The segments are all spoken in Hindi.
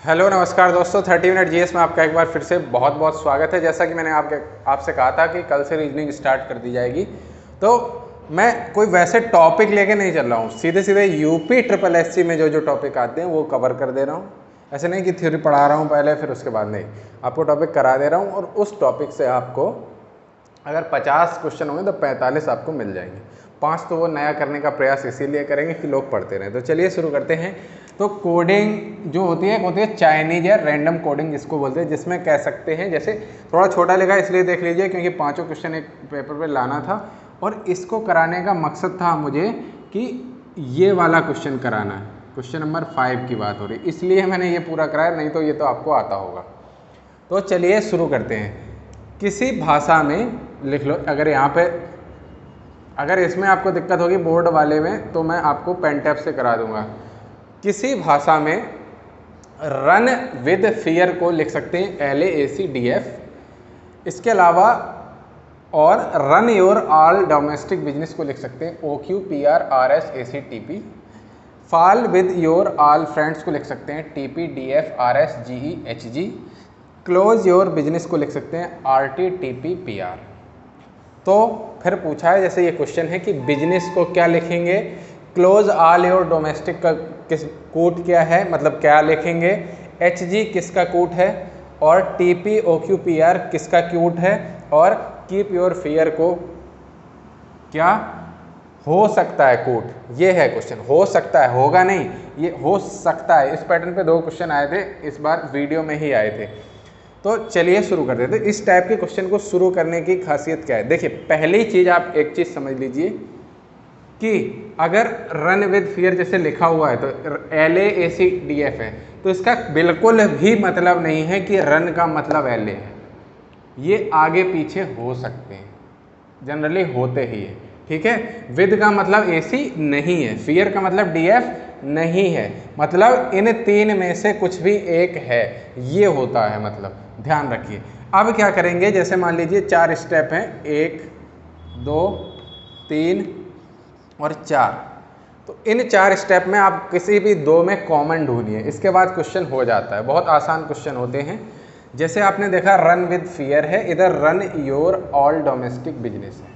हेलो नमस्कार दोस्तों, 30 मिनट जीएस में आपका एक बार फिर से बहुत बहुत स्वागत है। जैसा कि मैंने आपसे कहा था कि कल से रीजनिंग स्टार्ट कर दी जाएगी, तो मैं कोई वैसे टॉपिक लेके नहीं चल रहा हूँ, सीधे सीधे यूपी ट्रिपल एससी में जो टॉपिक आते हैं वो कवर कर दे रहा हूँ। ऐसे नहीं कि थ्योरी पढ़ा रहा हूँ पहले फिर उसके बाद, नहीं, आपको टॉपिक करा दे रहा हूँ और उस टॉपिक से आपको अगर 50 क्वेश्चन होंगे तो 45 आपको मिल जाएंगे। 5 तो वो नया करने का प्रयास इसीलिए करेंगे कि लोग पढ़ते रहें। तो चलिए शुरू करते हैं। तो कोडिंग जो होती है चाइनीज या रैंडम कोडिंग जिसको बोलते हैं, जिसमें कह सकते हैं, जैसे थोड़ा छोटा लिखा इसलिए देख लीजिए क्योंकि 5 क्वेश्चन एक पेपर पे लाना था और इसको कराने का मकसद था मुझे कि ये वाला क्वेश्चन कराना है। क्वेश्चन नंबर 5 की बात हो रही, इसलिए मैंने ये पूरा कराया, नहीं तो ये तो आपको आता होगा। तो चलिए शुरू करते हैं। किसी भाषा में लिख लो, अगर यहाँ पे अगर इसमें आपको दिक्कत होगी बोर्ड वाले में तो मैं आपको पेन टैप से करा दूंगा। किसी भाषा में रन विद फियर को लिख सकते हैं LACDF। इसके अलावा और run your all domestic business को लिख सकते हैं OQPRRSACTP। Fall with your all friends को लिख सकते हैं TPDFRSGEHG। क्लोज योर बिजनेस को लिख सकते हैं RTTPPR। तो फिर पूछा है, जैसे ये क्वेश्चन है कि बिजनेस को क्या लिखेंगे, क्लोज ऑल योर डोमेस्टिक का किस कोड क्या है, मतलब क्या लिखेंगे, HG किसका कोड है और TPOQPR किसका कोड है, और कीप योर फियर को क्या हो सकता है कोड। ये है क्वेश्चन, हो सकता है, होगा नहीं, ये हो सकता है। इस पैटर्न पे 2 क्वेश्चन आए थे, इस बार वीडियो में ही आए थे। तो चलिए शुरू कर देते हैं। इस टाइप के क्वेश्चन को शुरू करने की खासियत क्या है, देखिए पहली चीज आप एक चीज समझ लीजिए कि अगर रन विद फियर जैसे लिखा हुआ है तो LACDF है, तो इसका बिल्कुल भी मतलब नहीं है कि रन का मतलब LA है। ये आगे पीछे हो सकते हैं, जनरली होते ही है, ठीक है। विद का मतलब AC नहीं है, फियर का मतलब DF नहीं है, मतलब इन 3 में से कुछ भी एक है, ये होता है, मतलब ध्यान रखिए। अब क्या करेंगे, जैसे मान लीजिए 4 स्टेप हैं, 1 2 3 और 4। तो इन 4 स्टेप में आप किसी भी 2 में कॉमन ढूंढिए, इसके बाद क्वेश्चन हो जाता है। बहुत आसान क्वेश्चन होते हैं। जैसे आपने देखा रन विद फियर है, इधर run your all domestic business है।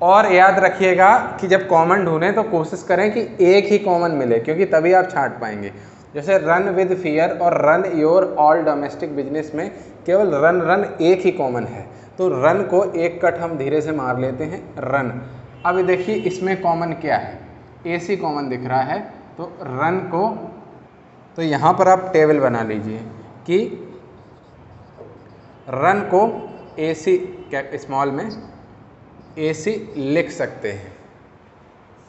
और याद रखिएगा कि जब कॉमन ढूंढें तो कोशिश करें कि एक ही कॉमन मिले, क्योंकि तभी आप छांट पाएंगे। जैसे रन विद फियर और run your all domestic business में केवल रन एक ही कॉमन है, तो रन को एक कट हम धीरे से मार लेते हैं, रन। अब देखिए इसमें कॉमन क्या है, AC कॉमन दिख रहा है, तो रन को, तो यहाँ पर आप टेबल बना लीजिए कि रन को AC स्मॉल में AC लिख सकते हैं।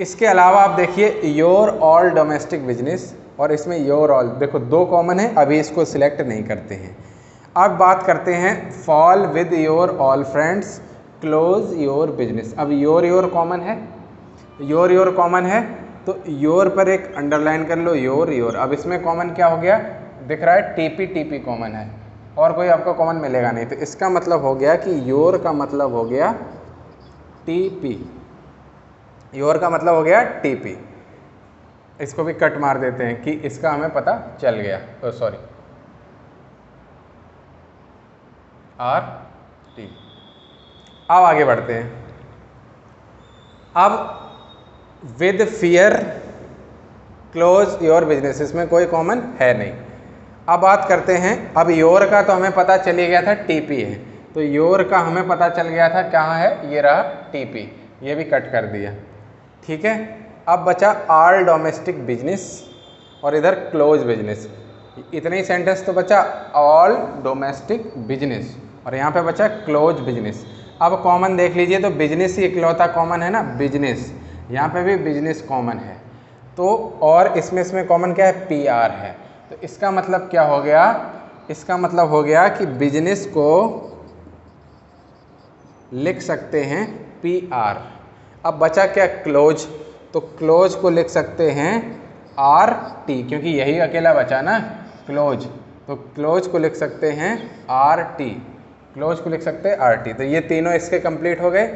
इसके अलावा आप देखिए योर ऑल डोमेस्टिक बिजनेस, और इसमें योर ऑल, देखो 2 कॉमन है, अभी इसको सिलेक्ट नहीं करते हैं। अब बात करते हैं fall with your all friends, close your business. अब योर कॉमन है, योर कॉमन है, तो योर पर एक अंडरलाइन कर लो, योर। अब इसमें कॉमन क्या हो गया, दिख रहा है TP कॉमन है, और कोई आपको कॉमन मिलेगा नहीं, तो इसका मतलब हो गया कि योर का मतलब हो गया TP, योर का मतलब हो गया TP। इसको भी कट मार देते हैं कि इसका हमें पता चल गया, सॉरी RT। अब आगे बढ़ते हैं। अब with fear close your business, इसमें कोई कॉमन है नहीं। अब बात करते हैं, अब योर का तो हमें पता चल गया था TP है, तो योर का हमें पता चल गया था कहाँ है, ये रहा TP, ये भी कट कर दिया, ठीक है। अब बचा ऑल डोमेस्टिक बिजनेस और इधर क्लोज बिजनेस, इतने ही सेंटेंस तो बचा, ऑल डोमेस्टिक बिजनेस और यहाँ पे बचा क्लोज बिजनेस। अब कॉमन देख लीजिए, तो बिजनेस ही इकलौता कॉमन है ना, बिजनेस, यहाँ पे भी बिजनेस कॉमन है, तो और इसमें कॉमन क्या है, PR है। तो इसका मतलब क्या हो गया, इसका मतलब हो गया कि बिजनेस को लिख सकते हैं PR। अब बचा क्या, क्लोज, तो क्लोज को लिख सकते हैं RT, क्योंकि यही अकेला बचा ना क्लोज, तो क्लोज को लिख सकते हैं RT, क्लोज को लिख सकते हैं RT। तो ये तीनों इसके कंप्लीट हो गए।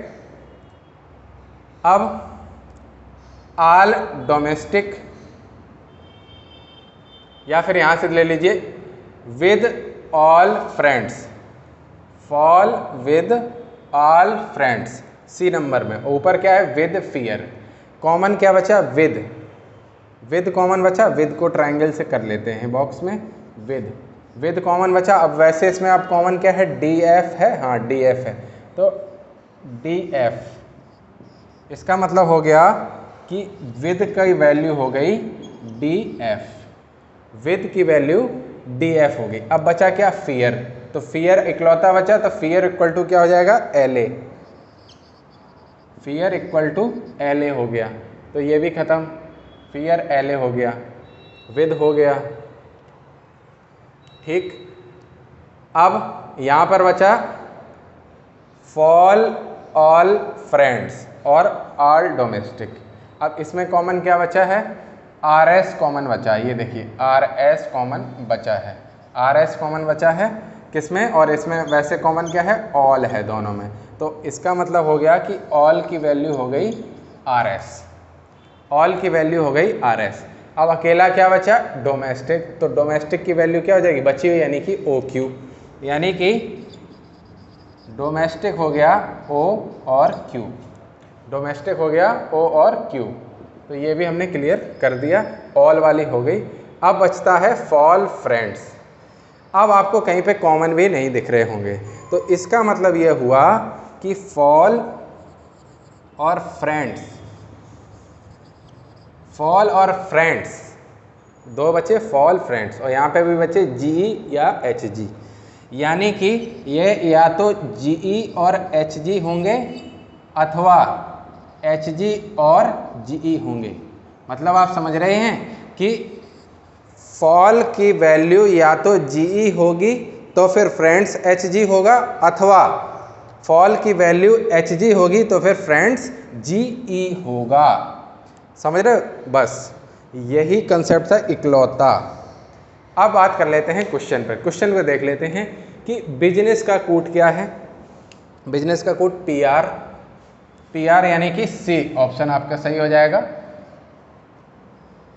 अब ऑल डोमेस्टिक, या फिर यहाँ से ले लीजिए with all friends, fall with all friends. C number में ऊपर क्या है, विद फियर। कॉमन क्या बचा, विद, विद कॉमन बचा, विद को ट्रायंगल से कर लेते हैं बॉक्स में, विद, विद कॉमन बचा। अब वैसे इसमें आप कॉमन क्या है, डी एफ है, हाँ डी एफ है, तो डी एफ, इसका मतलब हो गया कि विद की वैल्यू हो गई डी एफ, विद की वैल्यू डी एफ हो गई। अब बचा क्या, फियर, तो फियर इकलौता बचा, तो फियर इक्वल टू क्या हो जाएगा, L A, fear equal to L A हो गया, तो ये भी खत्म, फियर एल ए हो गया, विद हो गया, ठीक। अब यहाँ पर बचा फॉल ऑल फ्रेंड्स और ऑल डोमेस्टिक। अब इसमें कॉमन क्या बचा है, आर एस कॉमन बचा है, ये देखिए आर एस कॉमन बचा है, आर एस कॉमन बचा है किसमें, और इसमें वैसे कॉमन क्या है, ऑल है दोनों में, तो इसका मतलब हो गया कि ऑल की वैल्यू हो गई आर एस, ऑल की वैल्यू हो गई आर एस। अब अकेला क्या बचा, डोमेस्टिक, तो डोमेस्टिक की वैल्यू क्या हो जाएगी, बची हुई, यानी कि ओ क्यू, यानी कि डोमेस्टिक हो गया ओ और क्यू, डोमेस्टिक हो गया ओ और क्यू, तो ये भी हमने क्लियर कर दिया, ऑल वाली हो गई। अब बचता है फॉल फ्रेंड्स। अब आपको कहीं पे कॉमन भी नहीं दिख रहे होंगे, तो इसका मतलब ये हुआ कि फॉल और फ्रेंड्स, फॉल और फ्रेंड्स दो बचे, फॉल फ्रेंड्स, और यहाँ पे भी बचे जी या एच जी, यानी कि ये या तो जी और एच जी होंगे अथवा एच जी और जी होंगे। मतलब आप समझ रहे हैं कि फॉल की वैल्यू या तो जी होगी तो फिर फ्रेंड्स एच जी होगा, अथवा फॉल की वैल्यू एच जी होगी तो फिर फ्रेंड्स जी होगा। समझ रहे हो, बस यही कंसेप्ट था इकलौता। अब बात कर लेते हैं क्वेश्चन पर, क्वेश्चन को देख लेते हैं कि बिजनेस का कोड क्या है। बिजनेस का code P R, P R यानी कि सी ऑप्शन आपका सही हो जाएगा।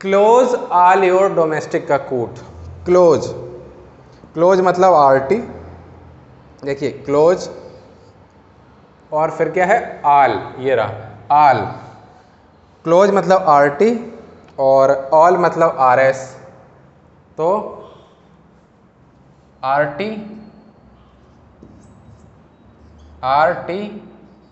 क्लोज ऑल योर डोमेस्टिक का कोड, क्लोज, क्लोज मतलब आर टी, देखिए क्लोज और फिर क्या है ऑल, ये रहा ऑल, क्लोज मतलब आर टी और ऑल मतलब आर एस, तो आर टी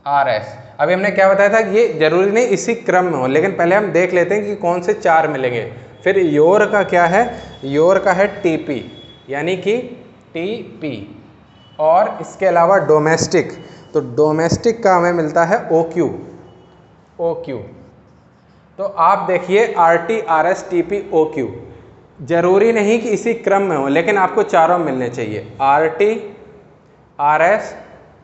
आर एस। अभी हमने क्या बताया था कि ये जरूरी नहीं इसी क्रम में हो, लेकिन पहले हम देख लेते हैं कि कौन से चार मिलेंगे। फिर योर का क्या है, योर का है टीपी यानी कि टीपी, और इसके अलावा डोमेस्टिक, तो डोमेस्टिक का हमें मिलता है ओ क्यू, ओ क्यू। तो आप देखिए R T R S T P O Q, जरूरी नहीं कि इसी क्रम में हो, लेकिन आपको चारों मिलने चाहिए, R T R S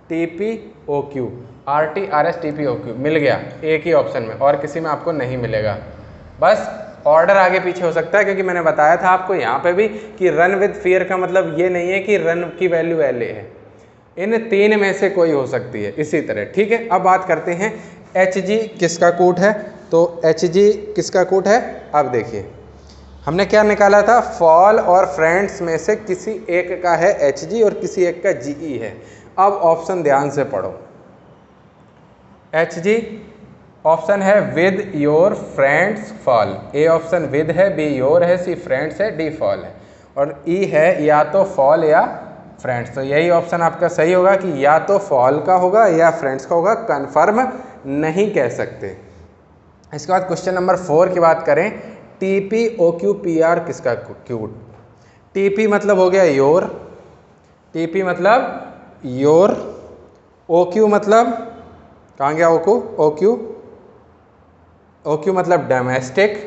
T P O Q, R T R S T P O Q मिल गया एक ही ऑप्शन में, और किसी में आपको नहीं मिलेगा। बस ऑर्डर आगे पीछे हो सकता है, क्योंकि मैंने बताया था आपको यहाँ पे भी कि रन विद फियर का मतलब ये नहीं है कि रन की वैल्यू एल ए है, इन तीन में से कोई हो सकती है, इसी तरह, ठीक है। अब बात करते हैं एच जी किसका कोड है, तो एच जी किसका कोड है। अब देखिए हमने क्या निकाला था, फॉल और फ्रेंड्स में से किसी एक का है एच जी और किसी एक का जी ई है। अब ऑप्शन ध्यान से पढ़ो, एच जी ऑप्शन है with your friends fall, A option with है, बी योर है, सी फ्रेंड्स है, डी फॉल है, और ई है या तो फॉल या फ्रेंड्स। तो यही ऑप्शन आपका सही होगा कि या तो फॉल का होगा या फ्रेंड्स का होगा, कंफर्म नहीं कह सकते। इसके बाद क्वेश्चन नंबर 4 की बात करें, T P O Q P R किसका कोड। टी पी मतलब हो गया योर, टी पी मतलब योर, ओ क्यू मतलब कहाँ गया, ओ क्यू, ओ क्यू मतलब डोमेस्टिक,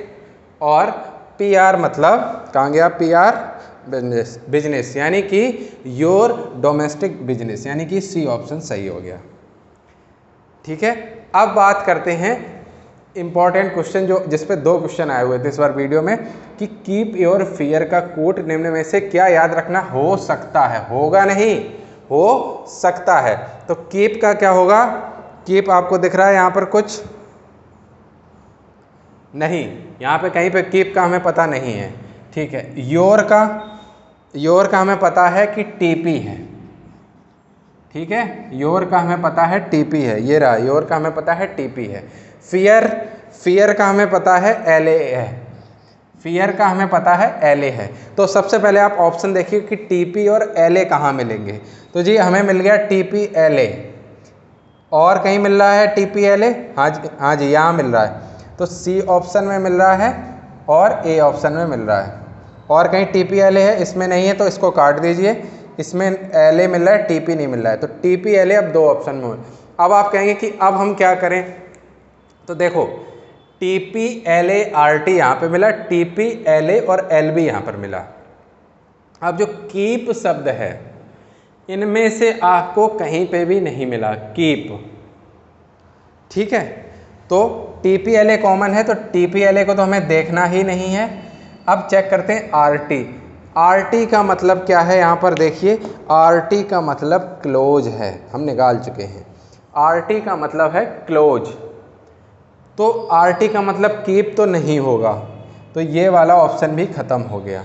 और पी आर मतलब कहाँ गया, पी आर बिजनेस, बिजनेस यानी कि योर डोमेस्टिक बिजनेस, यानी कि सी ऑप्शन सही हो गया, ठीक है। अब बात करते हैं इंपॉर्टेंट क्वेश्चन, जो जिस पे 2 क्वेश्चन आए हुए थे इस बार वीडियो में, कि कीप योर फियर का कोट निम्न में से क्या याद रखना हो सकता है, होगा नहीं, हो सकता है। तो कीप का क्या होगा, कीप आपको दिख रहा है यहाँ पर कुछ नहीं, यहाँ पे कहीं पे कीप का हमें पता नहीं है, ठीक है। योर का, योर का हमें पता है कि टीपी है, ठीक है, योर का हमें पता है टीपी है, ये रहा योर का हमें पता है टीपी है। फियर का हमें पता है एलए है, फियर का हमें पता है एलए है। तो सबसे पहले आप ऑप्शन देखिए कि टीपी और एलए कहाँ मिलेंगे। तो जी हमें मिल गया टीपी एलए, और कहीं मिल रहा है टीपी एलए, हाँ जी यहाँ मिल रहा है। तो सी ऑप्शन में मिल रहा है और ए ऑप्शन में मिल रहा है, और कहीं टीपी एलए है इसमें नहीं है तो इसको काट दीजिए, इसमें एलए मिल रहा है टीपी नहीं मिल रहा है, तो टीपी एलए अब दो ऑप्शन में। अब आप कहेंगे कि अब हम क्या करें, तो देखो टीपी एलए आरटी यहाँ पे मिला, टीपी एलए और एलबी यहाँ पर मिला। अब जो कीप शब्द है इनमें से आपको कहीं पे भी नहीं मिला कीप, ठीक है। तो टीपी एलए कॉमन है तो टीपी एलए को तो हमें देखना ही नहीं है। अब चेक करते हैं आरटी, आरटी का मतलब क्या है, यहाँ पर देखिए आरटी का मतलब क्लोज है, हम निकाल चुके हैं। आरटी का मतलब है क्लोज, तो आरटी का मतलब कीप तो नहीं होगा, तो ये वाला ऑप्शन भी खत्म हो गया।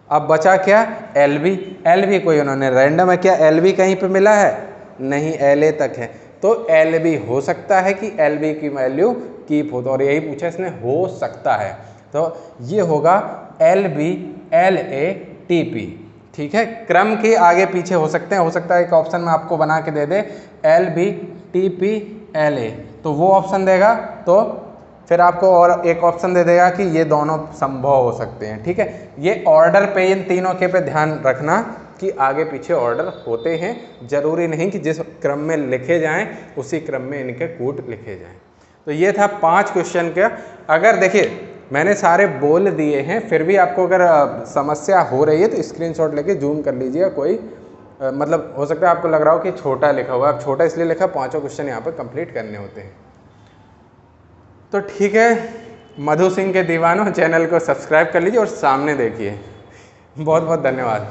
अब बचा क्या, एलबी, एलबी कोई उन्होंने रैंडम है क्या, एलबी कहीं पे मिला है नहीं, एलए तक है, तो एलबी हो सकता है कि एलबी की वैल्यू कीप हो, तो और यही पूछा इसने, हो सकता है, तो ये होगा एलबी एलए टीपी, ठीक है। क्रम के आगे पीछे हो सकते हैं, हो सकता है एक ऑप्शन में आपको बना के दे दे एलबी टीपी एलए, तो वो ऑप्शन देगा, तो फिर आपको और एक ऑप्शन दे देगा कि ये दोनों संभव हो सकते हैं, ठीक है। ये ऑर्डर पे, इन तीनों के पे ध्यान रखना कि आगे पीछे ऑर्डर होते हैं, जरूरी नहीं कि जिस क्रम में लिखे जाएं उसी क्रम में इनके कूट लिखे जाएं। तो ये था 5 क्वेश्चन का। अगर देखिए मैंने सारे बोल दिए हैं, फिर भी आपको अगर समस्या हो रही है तो स्क्रीनशॉट लेके जूम कर लीजिएगा। कोई मतलब हो सकता है आपको लग रहा हो कि छोटा लिखा हुआ है, अब छोटा इसलिए लिखा, 5 क्वेश्चन यहाँ पर कंप्लीट करने होते हैं। तो ठीक है, मधु सिंह के दीवानों चैनल को सब्सक्राइब कर लीजिए और सामने देखिए। बहुत बहुत धन्यवाद।